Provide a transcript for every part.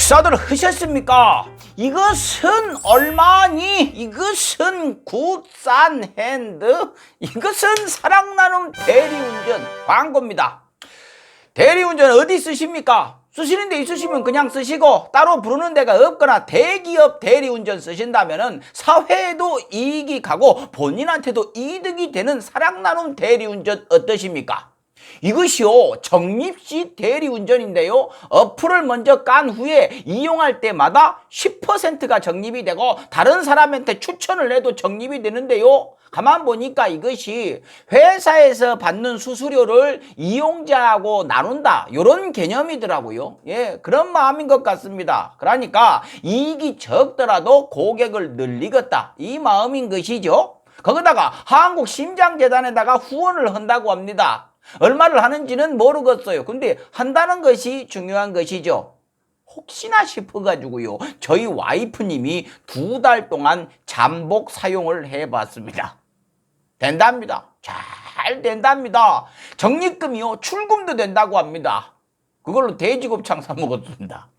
식사들 하셨습니까? 이것은 얼마니? 이것은 국산 핸드? 이것은 사랑 나눔 대리운전 광고입니다. 대리운전 어디 쓰십니까? 쓰시는 데 있으시면 그냥 쓰시고 따로 부르는 데가 없거나 대기업 대리운전 쓰신다면 사회에도 이익이 가고 본인한테도 이득이 되는 사랑 나눔 대리운전 어떠십니까? 이것이요 적립식 대리운전인데요, 어플을 먼저 깐 후에 이용할 때마다 10%가 적립이 되고 다른 사람한테 추천을 해도 적립이 되는데요, 가만 보니까 이것이 회사에서 받는 수수료를 이용자하고 나눈다, 이런 개념이더라고요. 예, 그런 마음인 것 같습니다. 그러니까 이익이 적더라도 고객을 늘리겠다, 이 마음인 것이죠. 거기다가 한국심장재단에다가 후원을 한다고 합니다. 얼마를 하는지는 모르겠어요. 근데 한다는 것이 중요한 것이죠. 혹시나 싶어가지고요, 저희 와이프님이 2달 동안 잠복 사용을 해봤습니다. 된답니다. 잘 된답니다. 적립금이요 출금도 된다고 합니다. 그걸로 돼지곱창 사 먹었습니다.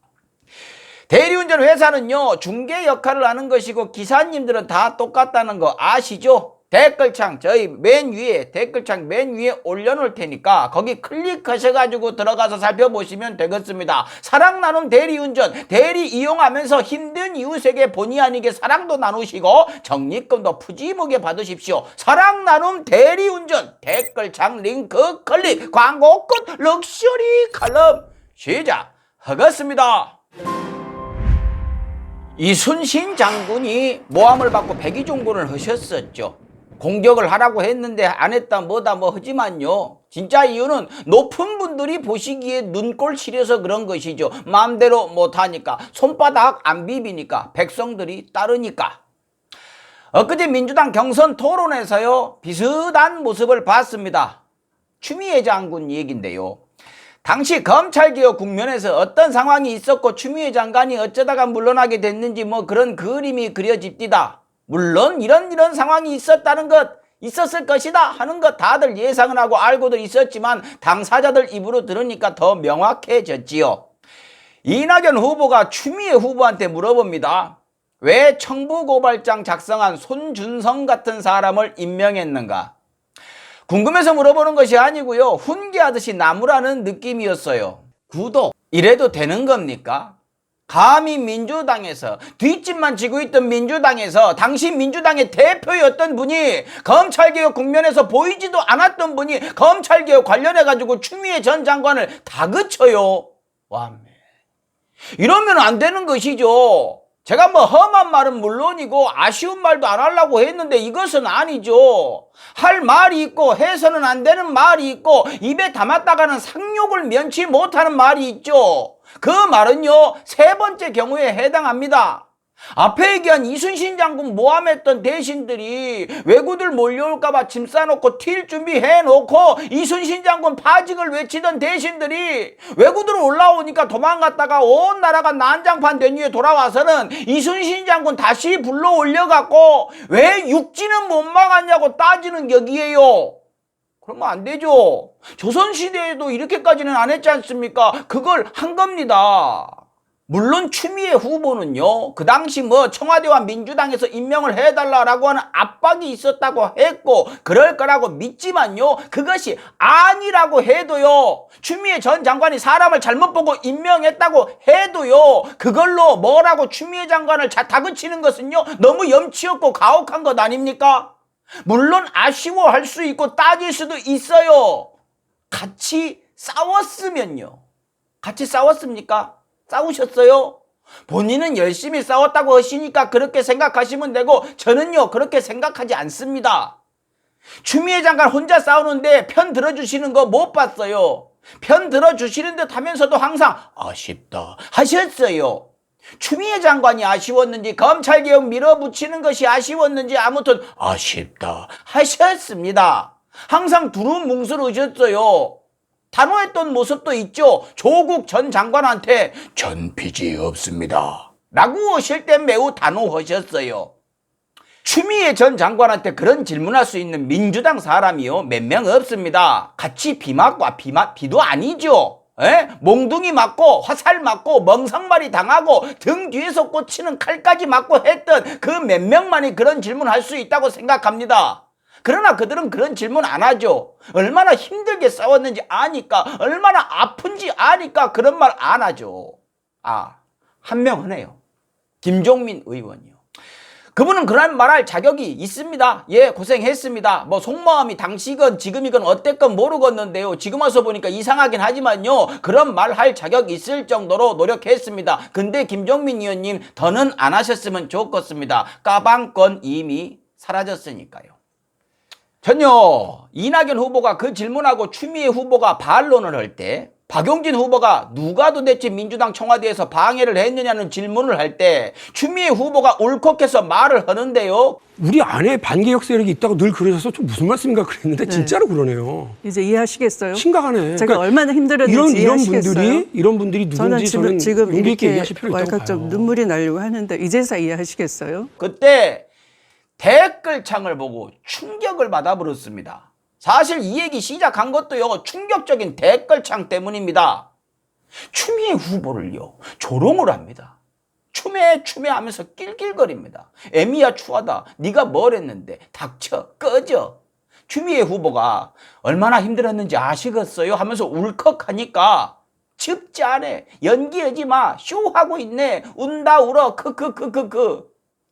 대리운전 회사는요 중개 역할을 하는 것이고 기사님들은 다 똑같다는 거 아시죠? 댓글창 저희 맨 위에 댓글창 맨 위에 올려놓을 테니까 거기 클릭하셔가지고 들어가서 살펴보시면 되겠습니다. 사랑 나눔 대리운전, 대리 이용하면서 힘든 이웃에게 본의 아니게 사랑도 나누시고 적립금도 푸짐하게 받으십시오. 사랑 나눔 대리운전 댓글창 링크 클릭, 광고 끝. 럭셔리 칼럼 시작하겠습니다. 이순신 장군이 모함을 받고 백의종군을 하셨었죠. 공격을 하라고 했는데 안 했다 뭐다 뭐 하지만요, 진짜 이유는 높은 분들이 보시기에 눈꼴 시려서 그런 것이죠. 마음대로 못하니까, 손바닥 안 비비니까, 백성들이 따르니까. 엊그제 민주당 경선 토론에서요 비슷한 모습을 봤습니다. 추미애 장군 얘긴데요, 당시 검찰개혁 국면에서 어떤 상황이 있었고 추미애 장관이 어쩌다가 물러나게 됐는지 뭐 그런 그림이 그려집디다. 물론 이런 상황이 있었다는 것, 있었을 것이다 하는 것 다들 예상을 하고 알고도 있었지만 당사자들 입으로 들으니까 더 명확해졌지요. 이낙연 후보가 추미애 후보한테 물어봅니다. 왜 청부고발장 작성한 손준성 같은 사람을 임명했는가? 궁금해서 물어보는 것이 아니고요, 훈계하듯이 나무라는 느낌이었어요. 구독 이래도 되는 겁니까? 감히 민주당에서 뒷짐만 지고 있던 민주당에서 당시 민주당의 대표였던 분이, 검찰개혁 국면에서 보이지도 않았던 분이 검찰개혁 관련해가지고 추미애 전 장관을 다그쳐요. 와매, 이러면 안 되는 것이죠. 제가 뭐 험한 말은 물론이고 아쉬운 말도 안 하려고 했는데 이것은 아니죠. 할 말이 있고 해서는 안 되는 말이 있고 입에 담았다가는 상욕을 면치 못하는 말이 있죠. 그 말은요 3번째 경우에 해당합니다. 앞에 얘기한 이순신 장군 모함했던 대신들이 왜구들 몰려올까봐 짐 싸놓고 튈 준비해놓고 이순신 장군 파직을 외치던 대신들이 왜구들 올라오니까 도망갔다가 온 나라가 난장판 된 후에 돌아와서는 이순신 장군 다시 불러 올려갖고 왜 육지는 못 막았냐고 따지는 격이에요. 그러면 안 되죠. 조선시대에도 이렇게까지는 안 했지 않습니까? 그걸 한 겁니다. 물론 추미애 후보는요 그 당시 뭐 청와대와 민주당에서 임명을 해달라고 하는 압박이 있었다고 했고 그럴 거라고 믿지만요, 그것이 아니라고 해도요, 추미애 전 장관이 사람을 잘못 보고 임명했다고 해도요 그걸로 뭐라고 추미애 장관을 다그치는 것은요 너무 염치 없고 가혹한 것 아닙니까? 물론 아쉬워할 수 있고 따질 수도 있어요. 같이 싸웠으면요. 같이 싸웠습니까? 싸우셨어요? 본인은 열심히 싸웠다고 하시니까 그렇게 생각하시면 되고 저는요 그렇게 생각하지 않습니다. 추미애 장관 혼자 싸우는데 편 들어주시는 거 못 봤어요. 편 들어주시는 듯 하면서도 항상 아쉽다 하셨어요. 추미애 장관이 아쉬웠는지 검찰개혁 밀어붙이는 것이 아쉬웠는지 아무튼 아쉽다 하셨습니다. 항상 두루뭉술하셨어요. 단호했던 모습도 있죠. 조국 전 장관한테 전 빚이 없습니다 라고 하실 때 매우 단호하셨어요. 추미애 전 장관한테 그런 질문할 수 있는 민주당 사람이요 몇 명 없습니다. 같이 비 맞고 비도 아니죠. 몽둥이 맞고 화살 맞고 멍석말이 당하고 등 뒤에서 꽂히는 칼까지 맞고 했던 그 몇 명만이 그런 질문할 수 있다고 생각합니다. 그러나 그들은 그런 질문 안 하죠. 얼마나 힘들게 싸웠는지 아니까, 얼마나 아픈지 아니까 그런 말 안 하죠. 한 명은 해요. 김종민 의원이요. 그분은 그런 말할 자격이 있습니다. 예, 고생했습니다. 뭐 속마음이 당시건 지금이건 어땠건 모르겠는데요. 지금 와서 보니까 이상하긴 하지만요. 그런 말 할 자격이 있을 정도로 노력했습니다. 근데 김종민 의원님 더는 안 하셨으면 좋겠습니다. 까방권 이미 사라졌으니까요. 전요, 이낙연 후보가 그 질문하고 추미애 후보가 반론을 할 때, 박용진 후보가 누가 도대체 민주당 청와대에서 방해를 했느냐는 질문을 할 때 추미애 후보가 울컥해서 말을 하는데요. 우리 안에 반개혁 세력이 있다고 늘 그러셔서 좀 무슨 말씀인가 그랬는데 진짜로 그러네요. 이제 이해하시겠어요? 심각하네. 제가 얼마나 힘들었는지 이해하시겠어요? 이런 분들이 누군지 저는 지금 용기 있게 이렇게 이해하실 필요 있다고 왈칵 봐요. 눈물이 나려고 하는데 이제서 이해하시겠어요? 그때 댓글창을 보고 충격을 받아버렸습니다. 사실 이 얘기 시작한 것도요, 충격적인 댓글창 때문입니다. 추미애 후보를요, 조롱을 합니다. 추미애 하면서 낄낄거립니다. 애미야 추하다. 네가 뭘 했는데. 닥쳐. 꺼져. 추미애 후보가 얼마나 힘들었는지 아시겠어요? 하면서 울컥하니까 춥지 않아. 연기하지 마. 쇼하고 있네. 운다 울어. 크크크크크.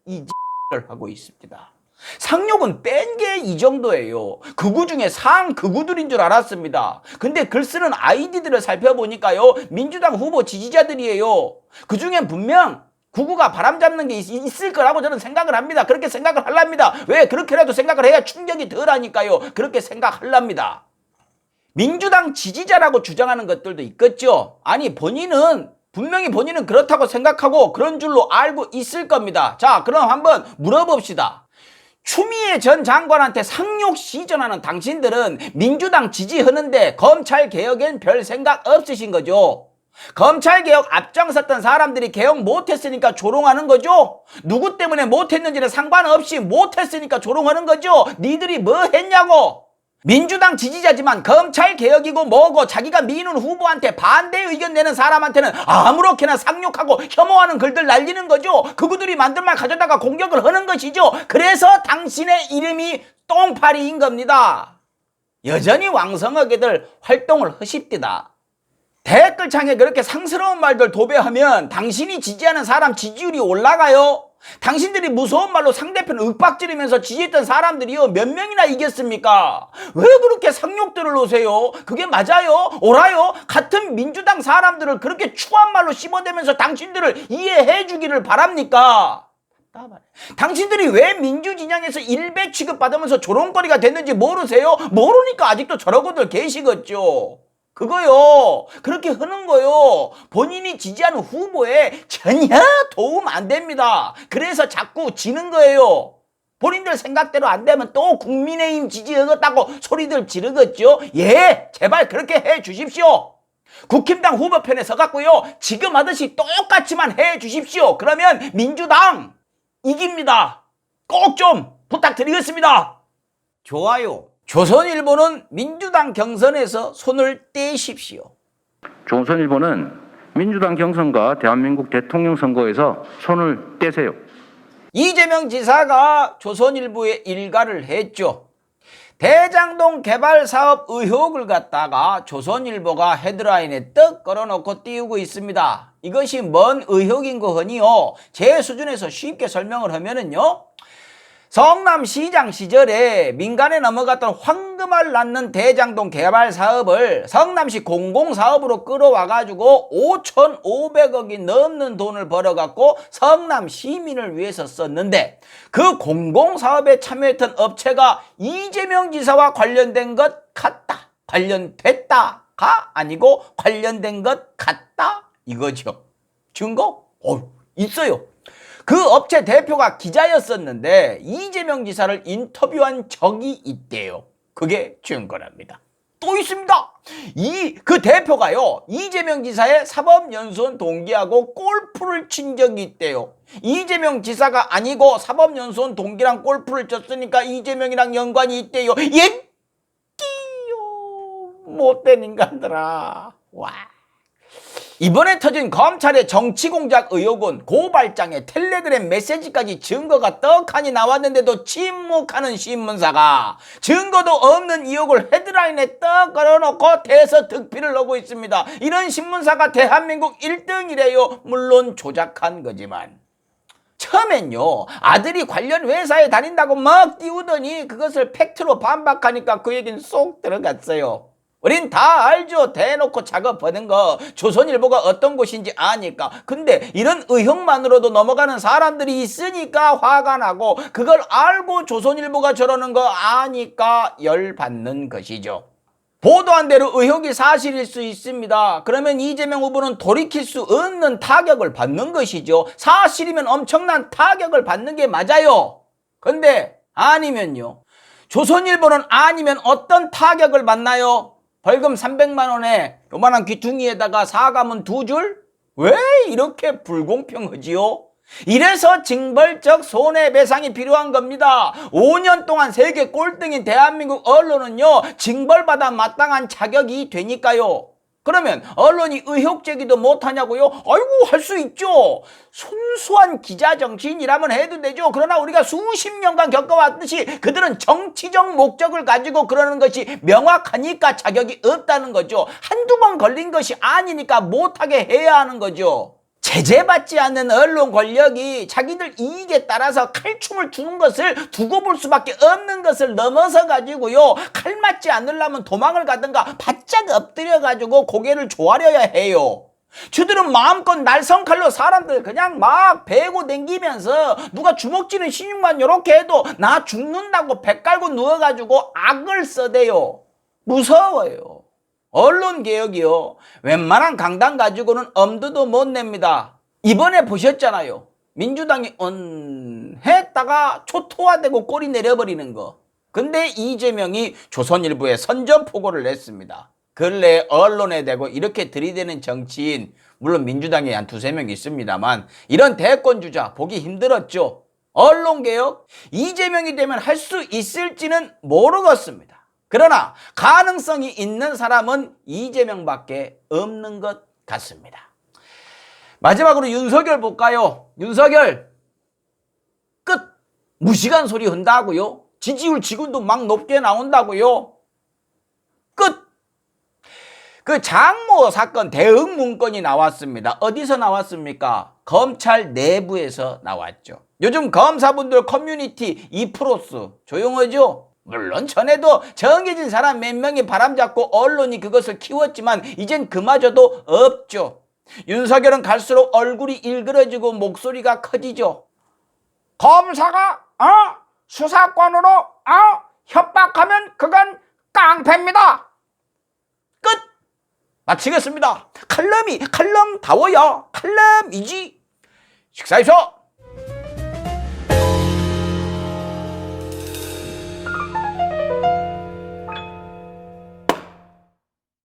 이 X를 하고 있습니다. 상욕은 뺀 게 이 정도예요. 극우 중에 상극우들인 줄 알았습니다. 근데 글 쓰는 아이디들을 살펴보니까요, 민주당 후보 지지자들이에요. 그 중엔 분명 극우가 바람잡는 게 있을 거라고 저는 생각을 합니다. 그렇게 생각을 하랍니다. 왜? 그렇게라도 생각을 해야 충격이 덜하니까요. 그렇게 생각하랍니다. 민주당 지지자라고 주장하는 것들도 있겠죠. 아니, 분명히 본인은 그렇다고 생각하고 그런 줄로 알고 있을 겁니다. 자, 그럼 한번 물어봅시다. 추미애 전 장관한테 상욕 시전하는 당신들은 민주당 지지하는데 검찰개혁엔 별 생각 없으신 거죠? 검찰개혁 앞장섰던 사람들이 개혁 못했으니까 조롱하는 거죠? 누구 때문에 못했는지는 상관없이 못했으니까 조롱하는 거죠? 니들이 뭐 했냐고? 민주당 지지자지만 검찰개혁이고 뭐고 자기가 미는 후보한테 반대 의견 내는 사람한테는 아무렇게나 상욕하고 혐오하는 글들 날리는 거죠. 그들이 만든 말 가져다가 공격을 하는 것이죠. 그래서 당신의 이름이 똥파리인 겁니다. 여전히 왕성하게들 활동을 하십디다. 댓글창에 그렇게 상스러운 말들 도배하면 당신이 지지하는 사람 지지율이 올라가요. 당신들이 무서운 말로 상대편 윽박지르면서 지지했던 사람들이요, 몇 명이나 이겼습니까? 왜 그렇게 상욕들을 놓으세요? 그게 맞아요? 옳아요? 같은 민주당 사람들을 그렇게 추한 말로 씹어대면서 당신들을 이해해 주기를 바랍니까? 당신들이 왜 민주진영에서 일배 취급받으면서 조롱거리가 됐는지 모르세요? 모르니까 아직도 저러고들 계시겠죠. 그거요, 그렇게 하는 거요, 본인이 지지하는 후보에 전혀 도움 안 됩니다. 그래서 자꾸 지는 거예요. 본인들 생각대로 안 되면 또 국민의힘 지지하겠다고 소리들 지르겠죠. 예, 제발 그렇게 해 주십시오. 국힘당 후보 편에 서갖고요, 지금 하듯이 똑같이만 해 주십시오. 그러면 민주당 이깁니다. 꼭 좀 부탁드리겠습니다. 좋아요. 조선일보는 민주당 경선에서 손을 떼십시오. 조선일보는 민주당 경선과 대한민국 대통령 선거에서 손을 떼세요. 이재명 지사가 조선일보에 일가를 했죠. 대장동 개발 사업 의혹을 갖다가 조선일보가 헤드라인에 떡 걸어놓고 띄우고 있습니다. 이것이 뭔 의혹인고 하니요, 제 수준에서 쉽게 설명을 하면은요, 성남시장 시절에 민간에 넘어갔던 황금알 낳는 대장동 개발 사업을 성남시 공공사업으로 끌어와가지고 5,500억이 넘는 돈을 벌어갖고 성남 시민을 위해서 썼는데, 그 공공사업에 참여했던 업체가 이재명 지사와 관련된 것 같다. 관련됐다가 아니고 관련된 것 같다. 이거죠. 증거? 있어요. 그 업체 대표가 기자였었는데 이재명 지사를 인터뷰한 적이 있대요. 그게 증거랍니다. 또 있습니다. 그 대표가요, 이재명 지사의 사법연수원 동기하고 골프를 친 적이 있대요. 이재명 지사가 아니고 사법연수원 동기랑 골프를 쳤으니까 이재명이랑 연관이 있대요. 예끼요, 못된 인간들아. 와. 이번에 터진 검찰의 정치공작 의혹은 고발장에 텔레그램 메시지까지 증거가 떡하니 나왔는데도 침묵하는 신문사가 증거도 없는 의혹을 헤드라인에 떡 걸어놓고 대서특필을 넣고 있습니다. 이런 신문사가 대한민국 1등이래요. 물론 조작한 거지만. 처음엔요, 아들이 관련 회사에 다닌다고 막 띄우더니 그것을 팩트로 반박하니까 그 얘기는 쏙 들어갔어요. 우린 다 알죠. 대놓고 작업하는 거. 조선일보가 어떤 곳인지 아니까. 근데 이런 의혹만으로도 넘어가는 사람들이 있으니까 화가 나고, 그걸 알고 조선일보가 저러는 거 아니까 열받는 것이죠. 보도한 대로 의혹이 사실일 수 있습니다. 그러면 이재명 후보는 돌이킬 수 없는 타격을 받는 것이죠. 사실이면 엄청난 타격을 받는 게 맞아요. 근데 아니면요. 조선일보는 아니면 어떤 타격을 받나요? 벌금 300만 원에 요만한 귀퉁이에다가 사과문 2줄? 왜 이렇게 불공평하지요? 이래서 징벌적 손해배상이 필요한 겁니다. 5년 동안 세계 꼴등인 대한민국 언론은요, 징벌받아 마땅한 자격이 되니까요. 그러면 언론이 의혹 제기도 못하냐고요? 아이고, 할 수 있죠. 순수한 기자 정치인이라면 해도 되죠. 그러나 우리가 수십 년간 겪어왔듯이 그들은 정치적 목적을 가지고 그러는 것이 명확하니까 자격이 없다는 거죠. 한두 번 걸린 것이 아니니까 못하게 해야 하는 거죠. 제재받지 않는 언론 권력이 자기들 이익에 따라서 칼춤을 추는 것을 두고 볼 수밖에 없는 것을 넘어서 가지고요, 칼 맞지 않으려면 도망을 가든가 바짝 엎드려 가지고 고개를 조아려야 해요. 저들은 마음껏 날성칼로 사람들 그냥 막 베고 댕기면서 누가 주먹 쥐는 신용만 요렇게 해도 나 죽는다고 배 깔고 누워가지고 악을 써대요. 무서워요. 언론개혁이요, 웬만한 강당 가지고는 엄두도 못 냅니다. 이번에 보셨잖아요. 민주당이 했다가 초토화되고 꼬리 내려버리는 거. 근데 이재명이 조선일보에 선전포고를 냈습니다. 근래 언론에 대고 이렇게 들이대는 정치인, 물론 민주당에 한 2-3명 있습니다만, 이런 대권주자 보기 힘들었죠. 언론개혁, 이재명이 되면 할 수 있을지는 모르겠습니다. 그러나 가능성이 있는 사람은 이재명밖에 없는 것 같습니다. 마지막으로 윤석열 볼까요? 윤석열 끝. 무시간 소리 한다고요? 지지율 지금도 막 높게 나온다고요? 끝. 그 장모 사건 대응 문건이 나왔습니다. 어디서 나왔습니까? 검찰 내부에서 나왔죠. 요즘 검사분들 커뮤니티 2%수 조용하죠? 물론 전에도 정해진 사람 몇 명이 바람잡고 언론이 그것을 키웠지만 이젠 그마저도 없죠. 윤석열은 갈수록 얼굴이 일그러지고 목소리가 커지죠. 검사가 수사권으로 협박하면 그건 깡패입니다. 끝. 마치겠습니다. 칼럼다워요. 칼럼이지. 식사해서